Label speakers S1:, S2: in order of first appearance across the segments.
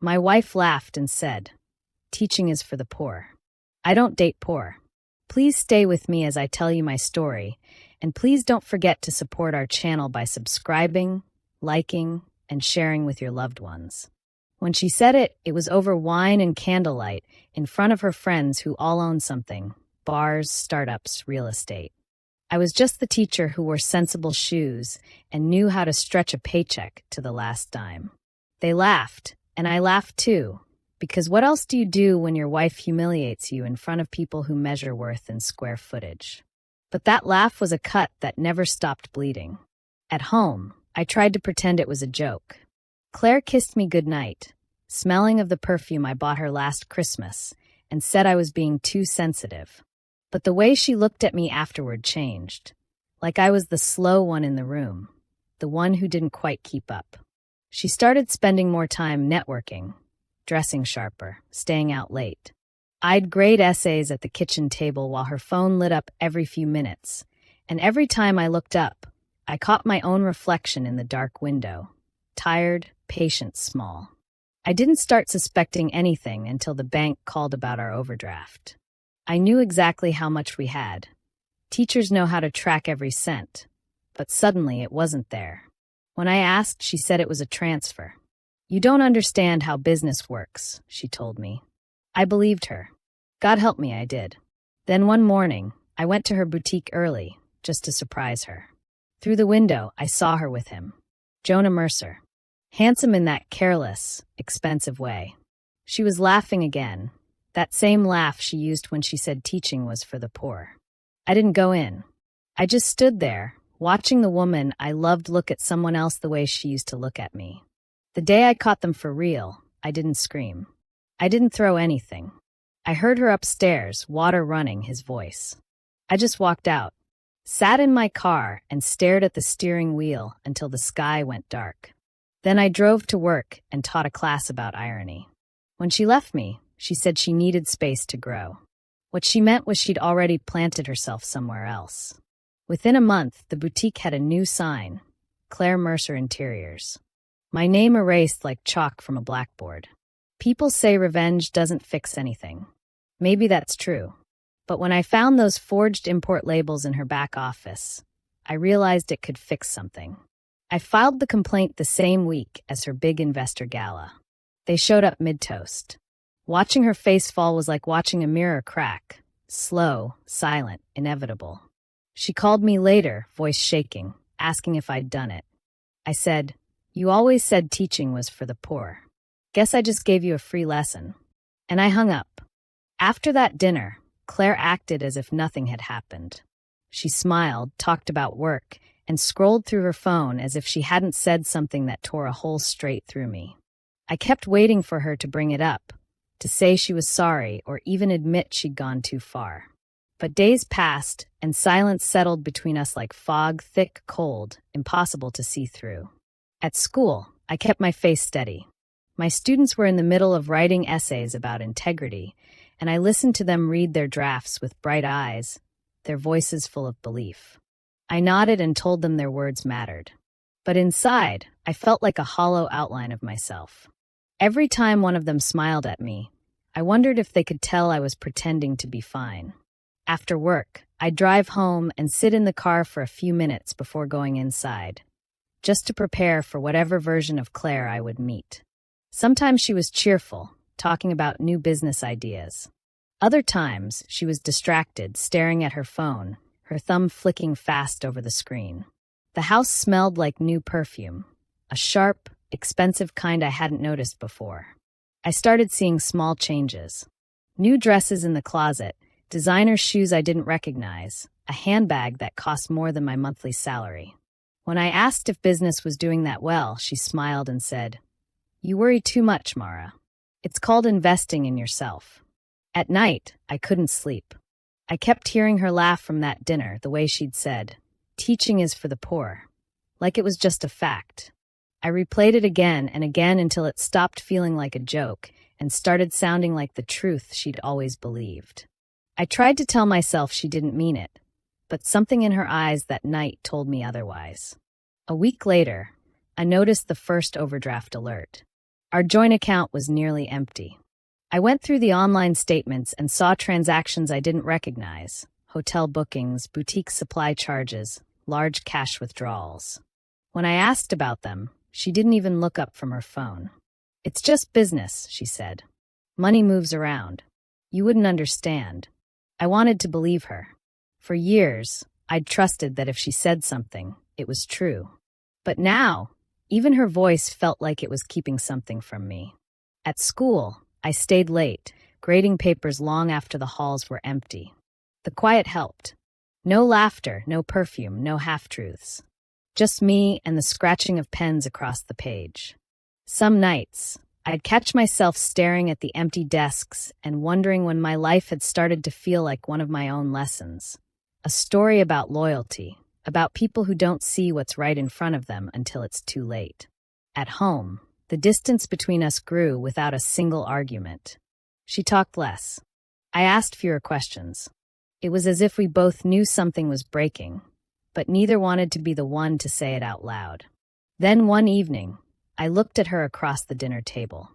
S1: My wife laughed and said, "Teaching is for the poor. I don't date poor." Please stay with me as I tell you my story, and please don't forget to support our channel by subscribing, liking, and sharing with your loved ones. When she said it, it was over wine and candlelight in front of her friends who all own something: bars, startups, real estate. I was just the teacher who wore sensible shoes and knew how to stretch a paycheck to the last dime. They laughed, and I laughed too, because what else do you do when your wife humiliates you in front of people who measure worth in square footage? But that laugh was a cut that never stopped bleeding. At home, I tried to pretend it was a joke. Claire kissed me goodnight, smelling of the perfume I bought her last Christmas, and said I was being too sensitive. But the way she looked at me afterward changed, like I was the slow one in the room, the one who didn't quite keep up. She started spending more time networking, dressing sharper, staying out late. I'd grade essays at the kitchen table while her phone lit up every few minutes, and every time I looked up, I caught my own reflection in the dark window, tired, patient, small. I didn't start suspecting anything until the bank called about our overdraft. I knew exactly how much we had. Teachers know how to track every cent, but suddenly it wasn't there. When I asked, she said it was a transfer. "You don't understand how business works," she told me. I believed her. God help me, I did. Then one morning, I went to her boutique early, just to surprise her. Through the window, I saw her with him. Jonah Mercer. Handsome in that careless, expensive way. She was laughing again, that same laugh she used when she said teaching was for the poor. I didn't go in. I just stood there, watching the woman I loved look at someone else the way she used to look at me. The day I caught them for real, I didn't scream. I didn't throw anything. I heard her upstairs, water running, his voice. I just walked out, sat in my car, and stared at the steering wheel until the sky went dark. Then I drove to work and taught a class about irony. When she left me, she said she needed space to grow. What she meant was she'd already planted herself somewhere else. Within a month, the boutique had a new sign: Claire Mercer Interiors. My name erased like chalk from a blackboard. People say revenge doesn't fix anything. Maybe that's true. But when I found those forged import labels in her back office, I realized it could fix something. I filed the complaint the same week as her big investor gala. They showed up mid-toast. Watching her face fall was like watching a mirror crack. Slow, silent, inevitable. She called me later, voice shaking, asking if I'd done it. I said, "You always said teaching was for the poor. Guess I just gave you a free lesson." And I hung up. After that dinner, Claire acted as if nothing had happened. She smiled, talked about work, and scrolled through her phone as if she hadn't said something that tore a hole straight through me. I kept waiting for her to bring it up, to say she was sorry or even admit she'd gone too far. But days passed, and silence settled between us like fog, thick, cold, impossible to see through. At school, I kept my face steady. My students were in the middle of writing essays about integrity, and I listened to them read their drafts with bright eyes, their voices full of belief. I nodded and told them their words mattered. But inside, I felt like a hollow outline of myself. Every time one of them smiled at me, I wondered if they could tell I was pretending to be fine. After work, I'd drive home and sit in the car for a few minutes before going inside, just to prepare for whatever version of Claire I would meet. Sometimes she was cheerful, talking about new business ideas. Other times, she was distracted, staring at her phone, her thumb flicking fast over the screen. The house smelled like new perfume, a sharp, expensive kind I hadn't noticed before. I started seeing small changes. New dresses in the closet, designer shoes I didn't recognize, a handbag that cost more than my monthly salary. When I asked if business was doing that well, she smiled and said, "You worry too much, Mara. It's called investing in yourself." At night, I couldn't sleep. I kept hearing her laugh from that dinner, the way she'd said, "Teaching is for the poor," like it was just a fact. I replayed it again and again until it stopped feeling like a joke and started sounding like the truth she'd always believed. I tried to tell myself she didn't mean it, but something in her eyes that night told me otherwise. A week later, I noticed the first overdraft alert. Our joint account was nearly empty. I went through the online statements and saw transactions I didn't recognize: hotel bookings, boutique supply charges, large cash withdrawals. When I asked about them, she didn't even look up from her phone. "It's just business," she said. "Money moves around. You wouldn't understand." I wanted to believe her. For years, I'd trusted that if she said something, it was true. But now, even her voice felt like it was keeping something from me. At school, I stayed late, grading papers long after the halls were empty. The quiet helped. No laughter, no perfume, no half-truths. Just me and the scratching of pens across the page. Some nights, I'd catch myself staring at the empty desks and wondering when my life had started to feel like one of my own lessons. A story about loyalty, about people who don't see what's right in front of them until it's too late. At home, the distance between us grew without a single argument. She talked less. I asked fewer questions. It was as if we both knew something was breaking, but neither wanted to be the one to say it out loud. Then one evening, I looked at her across the dinner table.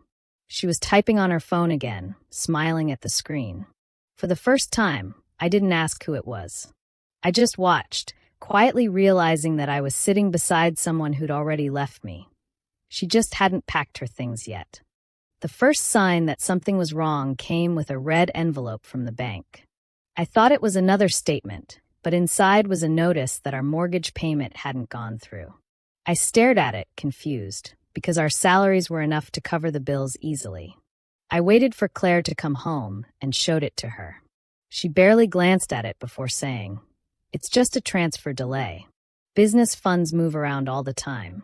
S1: She was typing on her phone again, smiling at the screen. For the first time, I didn't ask who it was. I just watched, quietly realizing that I was sitting beside someone who'd already left me. She just hadn't packed her things yet. The first sign that something was wrong came with a red envelope from the bank. I thought it was another statement, but inside was a notice that our mortgage payment hadn't gone through. I stared at it, confused, because our salaries were enough to cover the bills easily. I waited for Claire to come home and showed it to her. She barely glanced at it before saying, "It's just a transfer delay. Business funds move around all the time."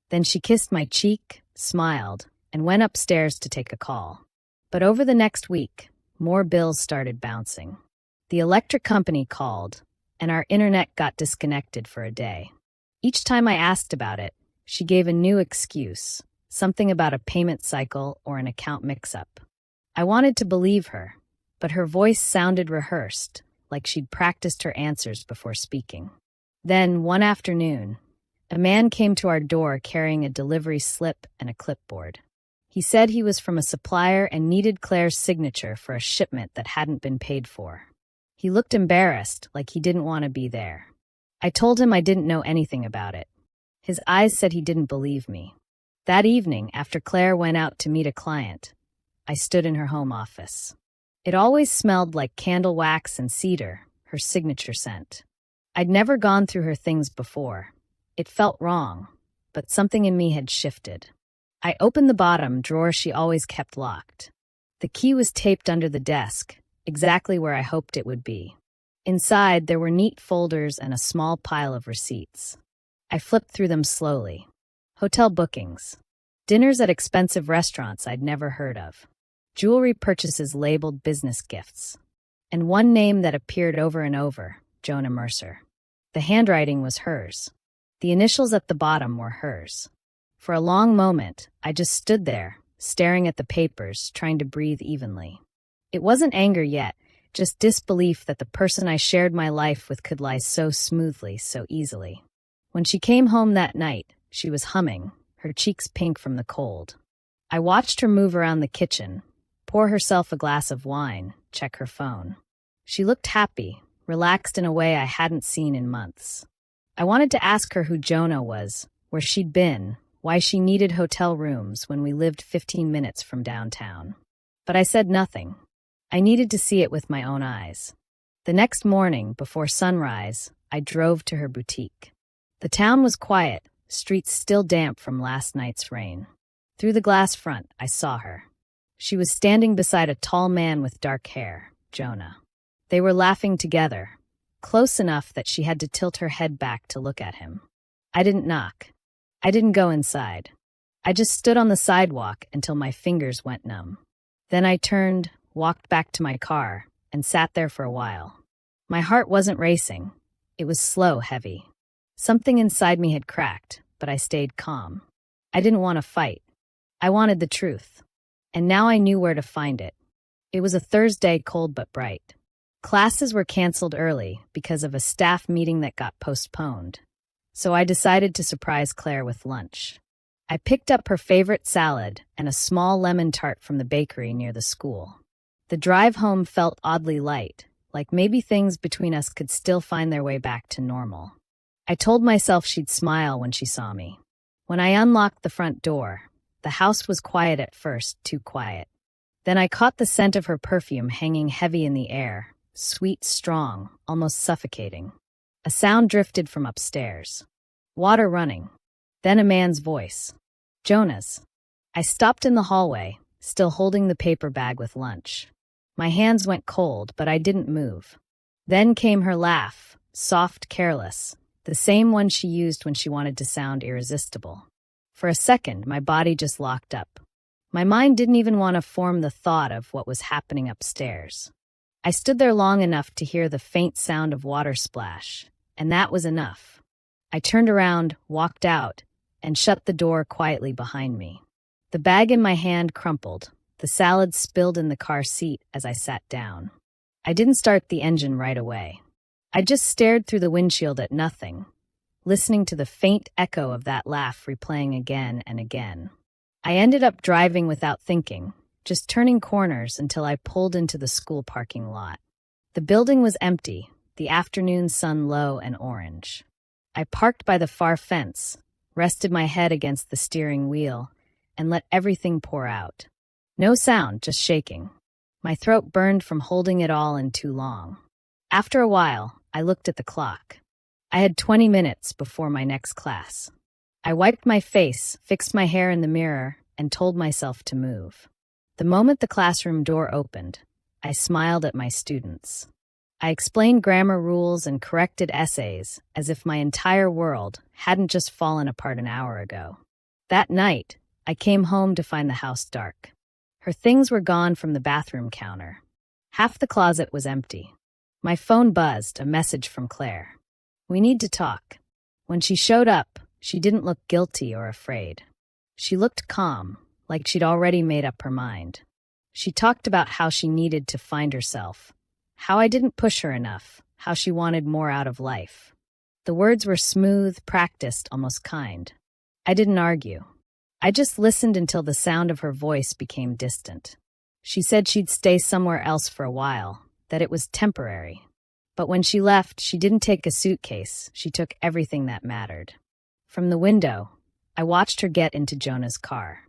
S1: Then she kissed my cheek, smiled, and went upstairs to take a call. But over the next week, more bills started bouncing. The electric company called, and our internet got disconnected for a day. Each time I asked about it, she gave a new excuse, something about a payment cycle or an account mix-up. I wanted to believe her, but her voice sounded rehearsed, like she'd practiced her answers before speaking. Then, one afternoon, a man came to our door carrying a delivery slip and a clipboard. He said he was from a supplier and needed Claire's signature for a shipment that hadn't been paid for. He looked embarrassed, like he didn't want to be there. I told him I didn't know anything about it. His eyes said he didn't believe me. That evening, after Claire went out to meet a client, I stood in her home office. It always smelled like candle wax and cedar, her signature scent. I'd never gone through her things before. It felt wrong, but something in me had shifted. I opened the bottom drawer she always kept locked. The key was taped under the desk, exactly where I hoped it would be. Inside, there were neat folders and a small pile of receipts. I flipped through them slowly. Hotel bookings. Dinners at expensive restaurants I'd never heard of. Jewelry purchases labeled business gifts. And one name that appeared over and over, Jonah Mercer. The handwriting was hers. The initials at the bottom were hers. For a long moment, I just stood there, staring at the papers, trying to breathe evenly. It wasn't anger yet, just disbelief that the person I shared my life with could lie so smoothly, so easily. When she came home that night, she was humming, her cheeks pink from the cold. I watched her move around the kitchen, pour herself a glass of wine, check her phone. She looked happy, relaxed in a way I hadn't seen in months. I wanted to ask her who Jonah was, where she'd been, why she needed hotel rooms when we lived 15 minutes from downtown. But I said nothing. I needed to see it with my own eyes. The next morning, before sunrise, I drove to her boutique. The town was quiet, streets still damp from last night's rain. Through the glass front, I saw her. She was standing beside a tall man with dark hair, Jonah. They were laughing together, close enough that she had to tilt her head back to look at him. I didn't knock. I didn't go inside. I just stood on the sidewalk until my fingers went numb. Then I turned, walked back to my car, and sat there for a while. My heart wasn't racing. It was slow, heavy. Something inside me had cracked, but I stayed calm. I didn't want to fight. I wanted the truth. And now I knew where to find it. It was a Thursday, cold but bright. Classes were canceled early because of a staff meeting that got postponed. So I decided to surprise Claire with lunch. I picked up her favorite salad and a small lemon tart from the bakery near the school. The drive home felt oddly light, like maybe things between us could still find their way back to normal. I told myself she'd smile when she saw me. When I unlocked the front door, the house was quiet at first, too quiet. Then I caught the scent of her perfume hanging heavy in the air, sweet, strong, almost suffocating. A sound drifted from upstairs. Water running. Then a man's voice. Jonas. I stopped in the hallway, still holding the paper bag with lunch. My hands went cold, but I didn't move. Then came her laugh, soft, careless, the same one she used when she wanted to sound irresistible. For a second, my body just locked up. My mind didn't even want to form the thought of what was happening upstairs. I stood there long enough to hear the faint sound of water splash, and that was enough. I turned around, walked out, and shut the door quietly behind me. The bag in my hand crumpled. The salad spilled in the car seat as I sat down. I didn't start the engine right away. I just stared through the windshield at nothing, listening to the faint echo of that laugh replaying again and again. I ended up driving without thinking, just turning corners until I pulled into the school parking lot. The building was empty, the afternoon sun low and orange. I parked by the far fence, rested my head against the steering wheel, and let everything pour out. No sound, just shaking. My throat burned from holding it all in too long. After a while, I looked at the clock. I had 20 minutes before my next class. I wiped my face, fixed my hair in the mirror, and told myself to move. The moment the classroom door opened, I smiled at my students. I explained grammar rules and corrected essays as if my entire world hadn't just fallen apart an hour ago. That night, I came home to find the house dark. Her things were gone from the bathroom counter. Half the closet was empty. My phone buzzed, a message from Claire. We need to talk. When she showed up, she didn't look guilty or afraid. She looked calm, like she'd already made up her mind. She talked about how she needed to find herself, how I didn't push her enough, how she wanted more out of life. The words were smooth, practiced, almost kind. I didn't argue. I just listened until the sound of her voice became distant. She said she'd stay somewhere else for a while, that it was temporary. But when she left, she didn't take a suitcase. She took everything that mattered. From the window, I watched her get into Jonah's car.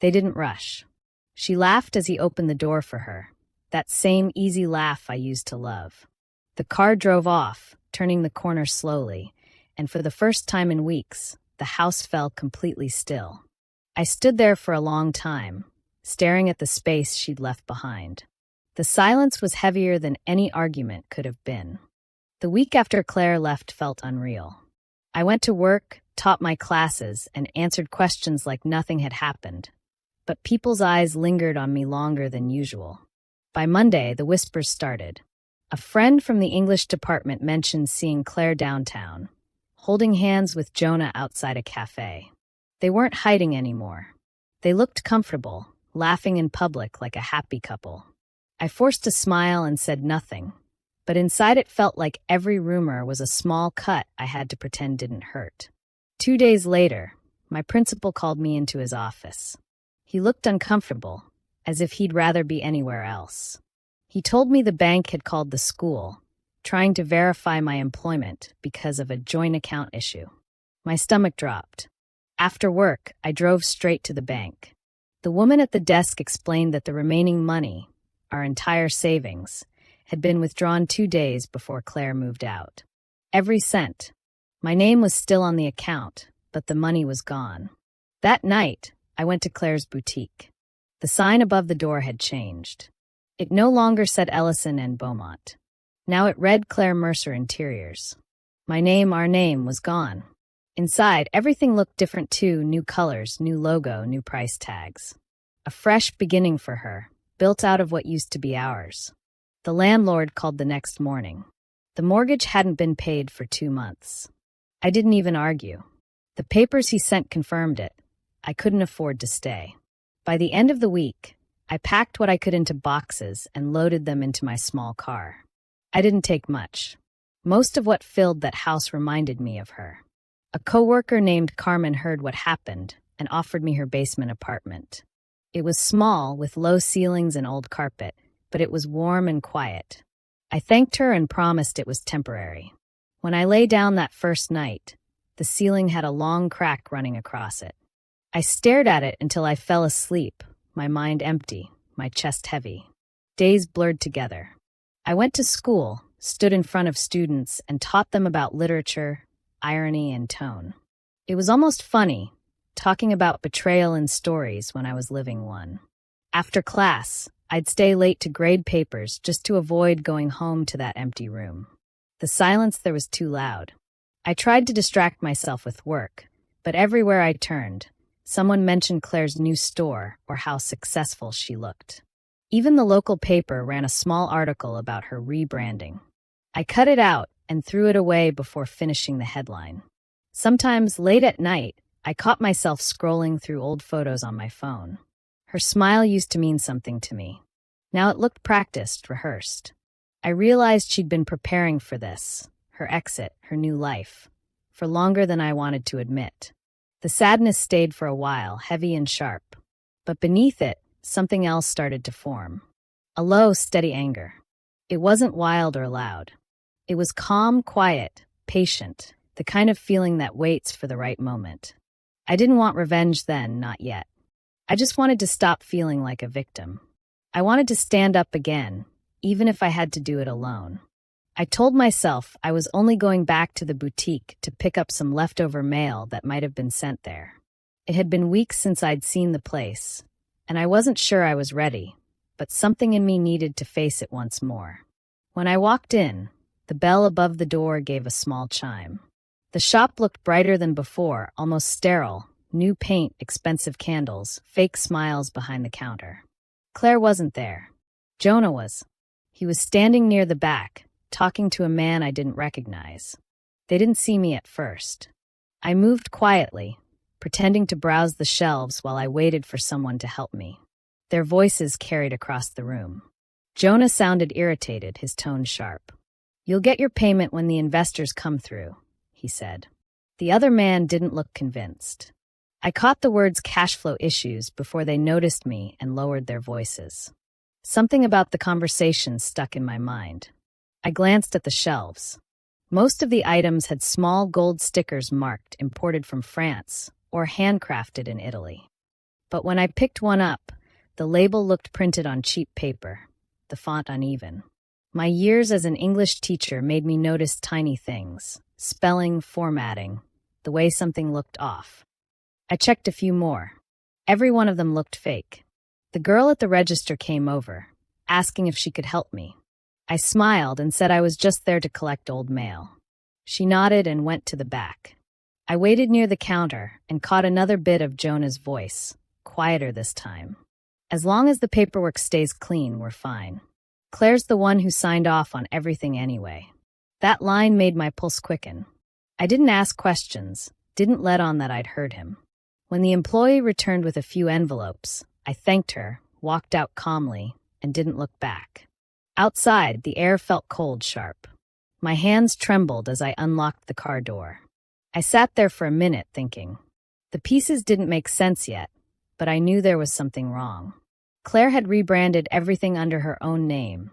S1: They didn't rush. She laughed as he opened the door for her, that same easy laugh I used to love. The car drove off, turning the corner slowly, and for the first time in weeks, the house fell completely still. I stood there for a long time, staring at the space she'd left behind. The silence was heavier than any argument could have been. The week after Claire left felt unreal. I went to work, taught my classes, and answered questions like nothing had happened. But people's eyes lingered on me longer than usual. By Monday, the whispers started. A friend from the English department mentioned seeing Claire downtown, holding hands with Jonah outside a cafe. They weren't hiding anymore. They looked comfortable, laughing in public like a happy couple. I forced a smile and said nothing, but inside it felt like every rumor was a small cut I had to pretend didn't hurt. 2 days later, my principal called me into his office. He looked uncomfortable, as if he'd rather be anywhere else. He told me the bank had called the school, trying to verify my employment because of a joint account issue. My stomach dropped. After work, I drove straight to the bank. The woman at the desk explained that the remaining money, our entire savings, had been withdrawn 2 days before Claire moved out. Every cent. My name was still on the account, but the money was gone. That night, I went to Claire's boutique. The sign above the door had changed. It no longer said Ellison and Beaumont. Now it read Claire Mercer Interiors. My name, our name, was gone. Inside, everything looked different too, new colors, new logo, new price tags. A fresh beginning for her, built out of what used to be ours. The landlord called the next morning. The mortgage hadn't been paid for 2 months. I didn't even argue. The papers he sent confirmed it. I couldn't afford to stay. By the end of the week, I packed what I could into boxes and loaded them into my small car. I didn't take much. Most of what filled that house reminded me of her. A coworker named Carmen heard what happened and offered me her basement apartment. It was small, with low ceilings and old carpet, but it was warm and quiet. I thanked her and promised it was temporary. When I lay down that first night, the ceiling had a long crack running across it. I stared at it until I fell asleep, my mind empty, my chest heavy. Days blurred together. I went to school, stood in front of students, and taught them about literature, irony, and tone. It was almost funny, talking about betrayal in stories when I was living one. After class, I'd stay late to grade papers just to avoid going home to that empty room. The silence there was too loud. I tried to distract myself with work, but everywhere I turned, someone mentioned Claire's new store or how successful she looked. Even the local paper ran a small article about her rebranding. I cut it out and threw it away before finishing the headline. Sometimes, late at night, I caught myself scrolling through old photos on my phone. Her smile used to mean something to me. Now it looked practiced, rehearsed. I realized she'd been preparing for this, her exit, her new life, for longer than I wanted to admit. The sadness stayed for a while, heavy and sharp. But beneath it, something else started to form. A low, steady anger. It wasn't wild or loud. It was calm, quiet, patient, the kind of feeling that waits for the right moment. I didn't want revenge then, not yet. I just wanted to stop feeling like a victim. I wanted to stand up again, even if I had to do it alone. I told myself I was only going back to the boutique to pick up some leftover mail that might have been sent there. It had been weeks since I'd seen the place, and I wasn't sure I was ready, but something in me needed to face it once more. When I walked in, the bell above the door gave a small chime. The shop looked brighter than before, almost sterile. New paint, expensive candles, fake smiles behind the counter. Claire wasn't there. Jonah was. He was standing near the back, talking to a man I didn't recognize. They didn't see me at first. I moved quietly, pretending to browse the shelves while I waited for someone to help me. Their voices carried across the room. Jonah sounded irritated, his tone sharp. "You'll get your payment when the investors come through," he said. The other man didn't look convinced. I caught the words cash flow issues before they noticed me and lowered their voices. Something about the conversation stuck in my mind. I glanced at the shelves. Most of the items had small gold stickers marked imported from France or handcrafted in Italy. But when I picked one up, the label looked printed on cheap paper, the font uneven. My years as an English teacher made me notice tiny things: spelling, formatting, the way something looked off. I checked a few more. Every one of them looked fake. The girl at the register came over, asking if she could help me. I smiled and said I was just there to collect old mail. She nodded and went to the back. I waited near the counter and caught another bit of Jonah's voice, quieter this time. "As long as the paperwork stays clean, we're fine. Claire's the one who signed off on everything anyway." That line made my pulse quicken. I didn't ask questions, didn't let on that I'd heard him. When the employee returned with a few envelopes, I thanked her, walked out calmly, and didn't look back. Outside, the air felt cold, sharp. My hands trembled as I unlocked the car door. I sat there for a minute thinking. The pieces didn't make sense yet, but I knew there was something wrong. Claire had rebranded everything under her own name.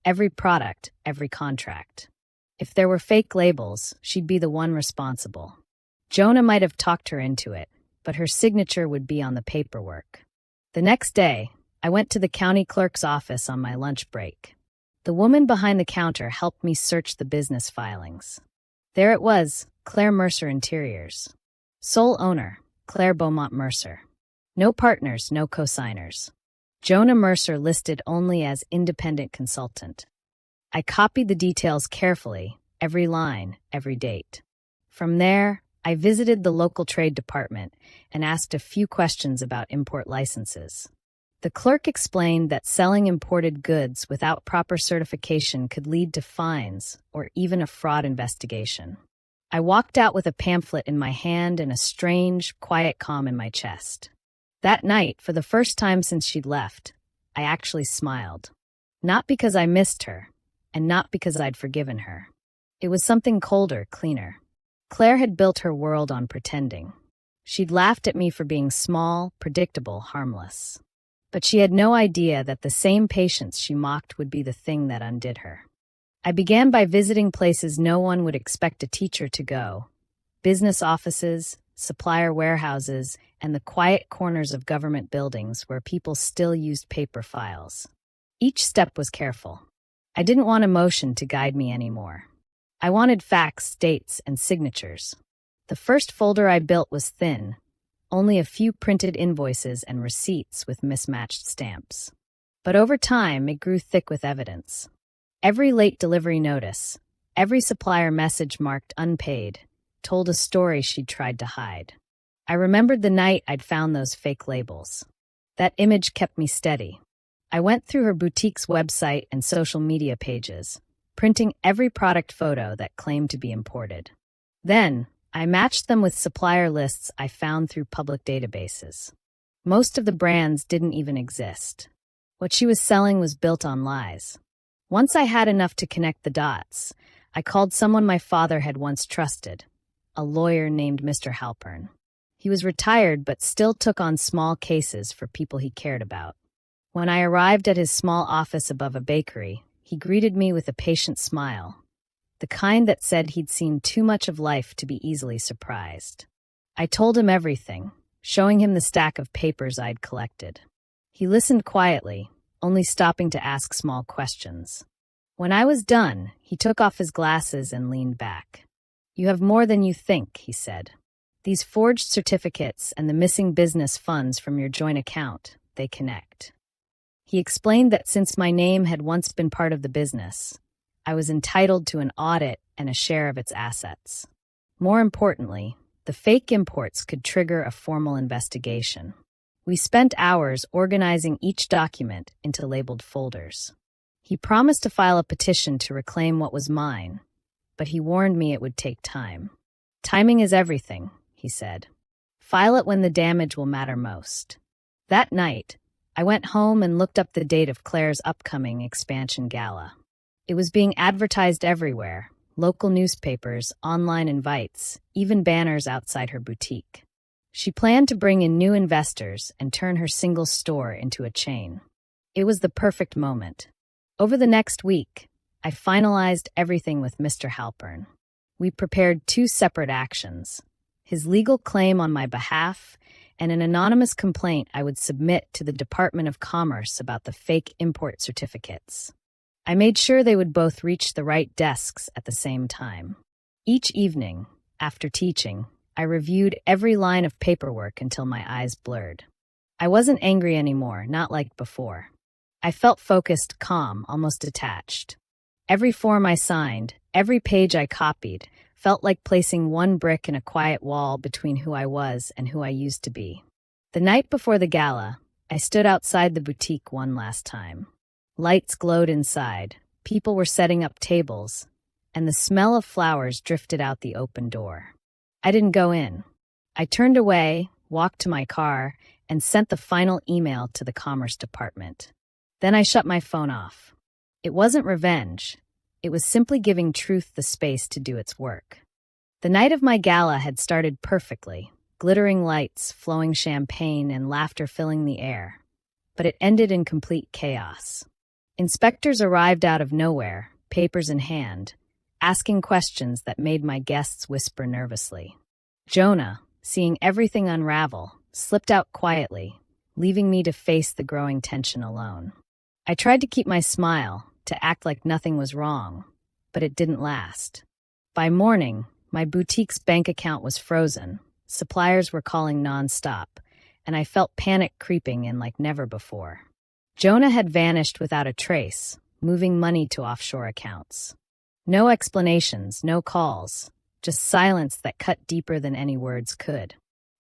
S1: Every product, every contract. If there were fake labels, she'd be the one responsible. Jonah might have talked her into it, but her signature would be on the paperwork. The next day, I went to the county clerk's office on my lunch break. The woman behind the counter helped me search the business filings. There it was, Claire Mercer Interiors. Sole owner, Claire Beaumont Mercer. No partners, no co-signers. Jonah Mercer listed only as independent consultant. I copied the details carefully, every line, every date. From there, I visited the local trade department and asked a few questions about import licenses. The clerk explained that selling imported goods without proper certification could lead to fines or even a fraud investigation. I walked out with a pamphlet in my hand and a strange, quiet calm in my chest. That night, for the first time since she'd left, I actually smiled. Not because I missed her, and not because I'd forgiven her. It was something colder, cleaner. Claire had built her world on pretending. She'd laughed at me for being small, predictable, harmless. But she had no idea that the same patience she mocked would be the thing that undid her. I began by visiting places no one would expect a teacher to go: business offices, supplier warehouses, and the quiet corners of government buildings where people still used paper files. Each step was careful. I didn't want emotion to guide me anymore. I wanted facts, dates, and signatures. The first folder I built was thin, only a few printed invoices and receipts with mismatched stamps. But over time, it grew thick with evidence. Every late delivery notice, every supplier message marked unpaid, told a story she'd tried to hide. I remembered the night I'd found those fake labels. That image kept me steady. I went through her boutique's website and social media pages, printing every product photo that claimed to be imported. Then, I matched them with supplier lists I found through public databases. Most of the brands didn't even exist. What she was selling was built on lies. Once I had enough to connect the dots, I called someone my father had once trusted, a lawyer named Mr. Halpern. He was retired but still took on small cases for people he cared about. When I arrived at his small office above a bakery, he greeted me with a patient smile, the kind that said he'd seen too much of life to be easily surprised. I told him everything, showing him the stack of papers I'd collected. He listened quietly, only stopping to ask small questions. When I was done, he took off his glasses and leaned back. "You have more than you think," he said. "These forged certificates and the missing business funds from your joint account, they connect." He explained that since my name had once been part of the business, I was entitled to an audit and a share of its assets. More importantly, the fake imports could trigger a formal investigation. We spent hours organizing each document into labeled folders. He promised to file a petition to reclaim what was mine, but he warned me it would take time. "Timing is everything," he said. "File it when the damage will matter most." That night, I went home and looked up the date of Claire's upcoming expansion gala. It was being advertised everywhere: local newspapers, online invites, even banners outside her boutique. She planned to bring in new investors and turn her single store into a chain. It was the perfect moment. Over the next week, I finalized everything with Mr. Halpern. We prepared 2 separate actions: his legal claim on my behalf and an anonymous complaint I would submit to the Department of Commerce about the fake import certificates. I made sure they would both reach the right desks at the same time. Each evening, after teaching, I reviewed every line of paperwork until my eyes blurred. I wasn't angry anymore, not like before. I felt focused, calm, almost detached. Every form I signed, every page I copied, felt like placing one brick in a quiet wall between who I was and who I used to be. The night before the gala, I stood outside the boutique one last time. Lights glowed inside, people were setting up tables, and the smell of flowers drifted out the open door. I didn't go in. I turned away, walked to my car, and sent the final email to the Commerce Department. Then I shut my phone off. It wasn't revenge. It was simply giving truth the space to do its work. The night of my gala had started perfectly, glittering lights, flowing champagne, and laughter filling the air. But it ended in complete chaos. Inspectors arrived out of nowhere, papers in hand, asking questions that made my guests whisper nervously. Jonah, seeing everything unravel, slipped out quietly, leaving me to face the growing tension alone. I tried to keep my smile, to act like nothing was wrong, but it didn't last. By morning, my boutique's bank account was frozen, suppliers were calling nonstop, and I felt panic creeping in like never before. Jonah had vanished without a trace, moving money to offshore accounts. No explanations, no calls, just silence that cut deeper than any words could.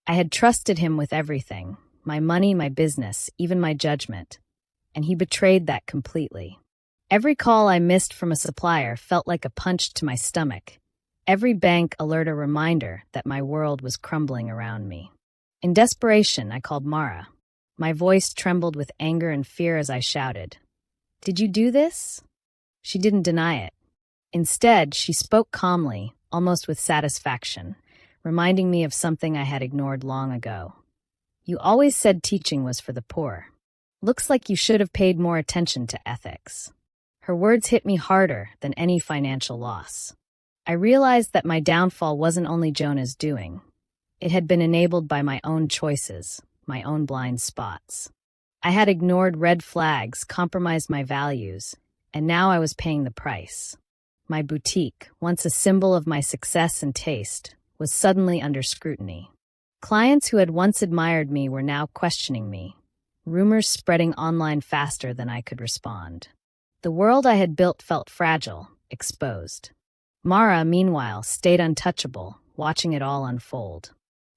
S1: I had trusted him with everything, my money, my business, even my judgment, and he betrayed that completely. Every call I missed from a supplier felt like a punch to my stomach. Every bank alert a reminder that my world was crumbling around me. In desperation, I called Mara. My voice trembled with anger and fear as I shouted, "Did you do this?" She didn't deny it. Instead, she spoke calmly, almost with satisfaction, reminding me of something I had ignored long ago. You always said teaching was for the poor. Looks like you should have paid more attention to ethics. Her words hit me harder than any financial loss. I realized that my downfall wasn't only Jonah's doing. It had been enabled by my own choices, my own blind spots. I had ignored red flags, compromised my values, and now I was paying the price. My boutique, once a symbol of my success and taste, was suddenly under scrutiny. Clients who had once admired me were now questioning me, rumors spreading online faster than I could respond. The world I had built felt fragile, exposed. Mara, meanwhile, stayed untouchable, watching it all unfold.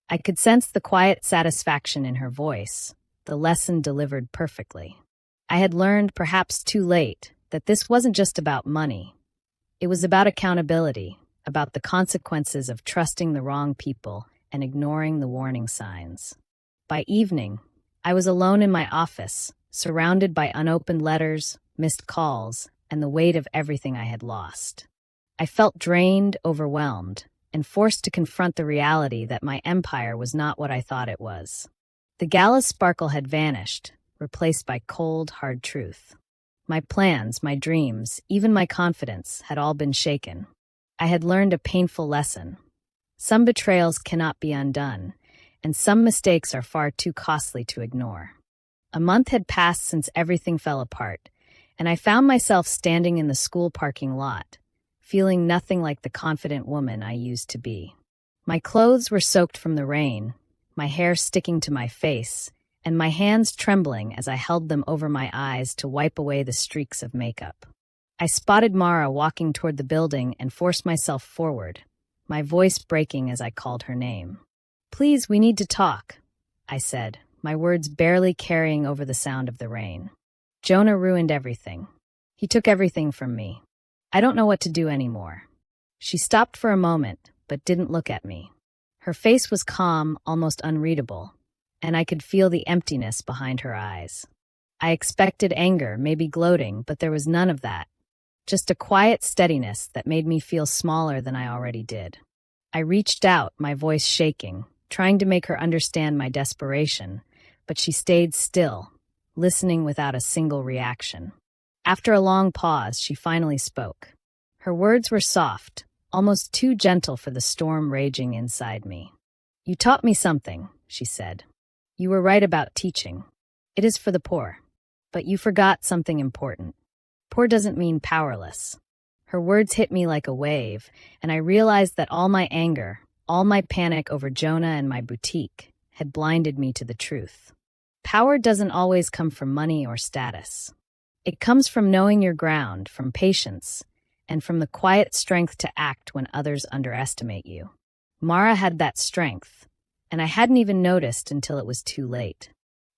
S1: I could sense the quiet satisfaction in her voice, the lesson delivered perfectly. I had learned, perhaps too late, that this wasn't just about money. It was about accountability, about the consequences of trusting the wrong people and ignoring the warning signs. By evening, I was alone in my office, surrounded by unopened letters, missed calls, and the weight of everything I had lost. I felt drained, overwhelmed, and forced to confront the reality that my empire was not what I thought it was. The gala sparkle had vanished, replaced by cold, hard truth. My plans, my dreams, even my confidence had all been shaken. I had learned a painful lesson. Some betrayals cannot be undone, and some mistakes are far too costly to ignore. A month had passed since everything fell apart, and I found myself standing in the school parking lot, feeling nothing like the confident woman I used to be. My clothes were soaked from the rain, my hair sticking to my face, and my hands trembling as I held them over my eyes to wipe away the streaks of makeup. I spotted Mara walking toward the building and forced myself forward, my voice breaking as I called her name. "Please, we need to talk," I said, my words barely carrying over the sound of the rain. "Jonah ruined everything. He took everything from me. I don't know what to do anymore." She stopped for a moment, but didn't look at me. Her face was calm, almost unreadable, and I could feel the emptiness behind her eyes. I expected anger, maybe gloating, but there was none of that. Just a quiet steadiness that made me feel smaller than I already did. I reached out, my voice shaking, trying to make her understand my desperation, but she stayed still, listening without a single reaction. After a long pause, she finally spoke. Her words were soft, almost too gentle for the storm raging inside me. "You taught me something," she said. "You were right about teaching. It is for the poor. But you forgot something important. Poor doesn't mean powerless." Her words hit me like a wave, and I realized that all my anger, all my panic over Jonah and my boutique, had blinded me to the truth. Power doesn't always come from money or status. It comes from knowing your ground, from patience, and from the quiet strength to act when others underestimate you. Mara had that strength, and I hadn't even noticed until it was too late.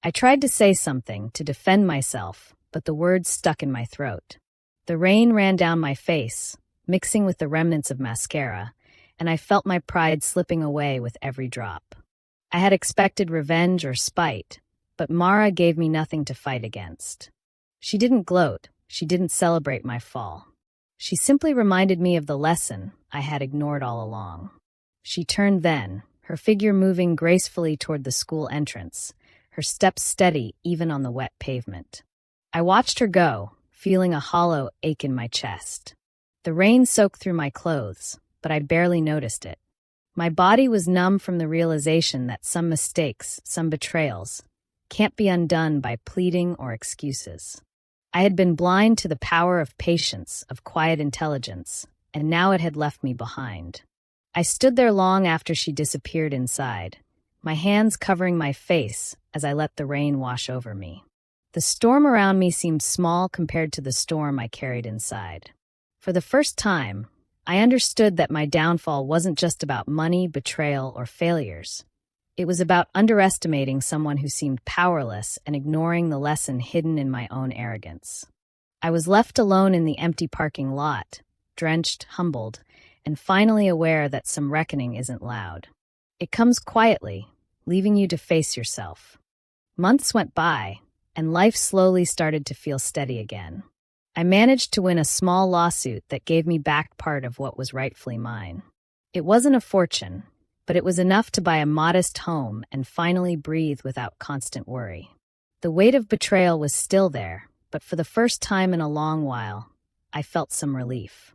S1: I tried to say something, to defend myself, but the words stuck in my throat. The rain ran down my face, mixing with the remnants of mascara, and I felt my pride slipping away with every drop. I had expected revenge or spite, but Mara gave me nothing to fight against. She didn't gloat, she didn't celebrate my fall. She simply reminded me of the lesson I had ignored all along. She turned then, her figure moving gracefully toward the school entrance, her steps steady even on the wet pavement. I watched her go, feeling a hollow ache in my chest. The rain soaked through my clothes, but I barely noticed it. My body was numb from the realization that some mistakes, some betrayals, can't be undone by pleading or excuses. I had been blind to the power of patience, of quiet intelligence, and now it had left me behind. I stood there long after she disappeared inside, my hands covering my face as I let the rain wash over me. The storm around me seemed small compared to the storm I carried inside. For the first time, I understood that my downfall wasn't just about money, betrayal, or failures. It was about underestimating someone who seemed powerless and ignoring the lesson hidden in my own arrogance. I was left alone in the empty parking lot, drenched, humbled, and finally aware that some reckoning isn't loud. It comes quietly, leaving you to face yourself. Months went by, and life slowly started to feel steady again. I managed to win a small lawsuit that gave me back part of what was rightfully mine. It wasn't a fortune. but it was enough to buy a modest home and finally breathe without constant worry. The weight of betrayal was still there, but for the first time in a long while, I felt some relief.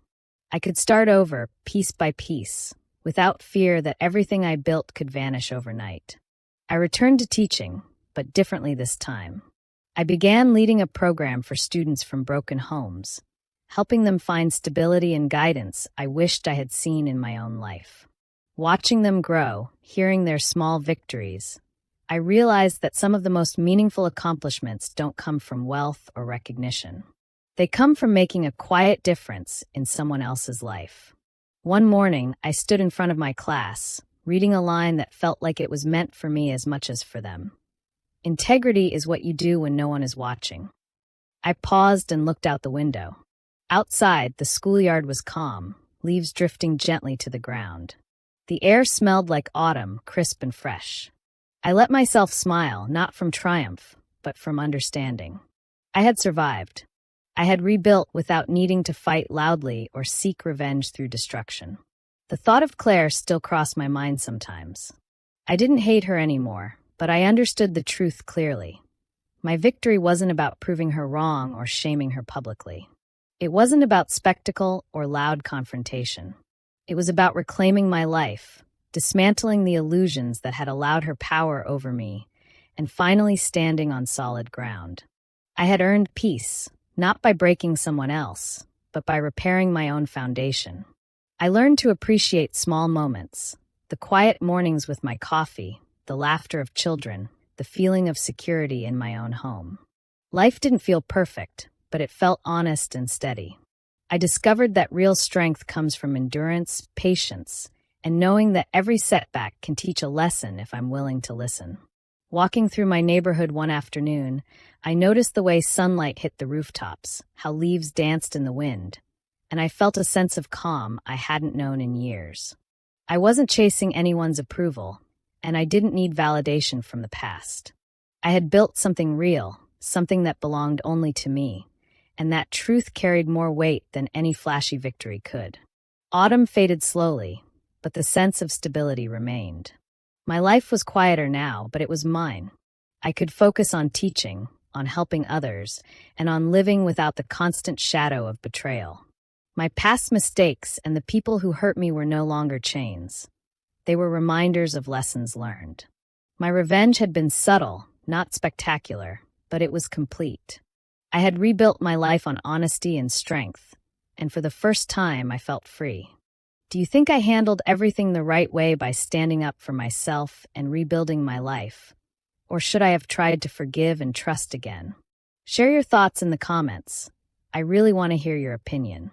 S1: I could start over, piece by piece, without fear that everything I built could vanish overnight. I returned to teaching, but differently this time. I began leading a program for students from broken homes, helping them find stability and guidance I wished I had seen in my own life. Watching them grow, hearing their small victories, I realized that some of the most meaningful accomplishments don't come from wealth or recognition. They come from making a quiet difference in someone else's life. One morning, I stood in front of my class, reading a line that felt like it was meant for me as much as for them. Integrity is what you do when no one is watching. I paused and looked out the window. Outside, the schoolyard was calm, leaves drifting gently to the ground. The air smelled like autumn, crisp and fresh. I let myself smile, not from triumph, but from understanding. I had survived. I had rebuilt without needing to fight loudly or seek revenge through destruction. The thought of Claire still crossed my mind sometimes. I didn't hate her anymore, but I understood the truth clearly. My victory wasn't about proving her wrong or shaming her publicly. It wasn't about spectacle or loud confrontation. It was about reclaiming my life, dismantling the illusions that had allowed her power over me, and finally standing on solid ground. I had earned peace, not by breaking someone else, but by repairing my own foundation. I learned to appreciate small moments, the quiet mornings with my coffee, the laughter of children, the feeling of security in my own home. Life didn't feel perfect, but it felt honest and steady. I discovered that real strength comes from endurance, patience, and knowing that every setback can teach a lesson if I'm willing to listen. Walking through my neighborhood one afternoon, I noticed the way sunlight hit the rooftops, how leaves danced in the wind, and I felt a sense of calm I hadn't known in years. I wasn't chasing anyone's approval, and I didn't need validation from the past. I had built something real, something that belonged only to me, and that truth carried more weight than any flashy victory could. Autumn faded slowly, but the sense of stability remained. My life was quieter now, but it was mine. I could focus on teaching, on helping others, and on living without the constant shadow of betrayal. My past mistakes and the people who hurt me were no longer chains. They were reminders of lessons learned. My revenge had been subtle, not spectacular, but it was complete. I had rebuilt my life on honesty and strength, and for the first time I felt free. Do you think I handled everything the right way by standing up for myself and rebuilding my life? Or should I have tried to forgive and trust again? Share your thoughts in the comments. I really want to hear your opinion.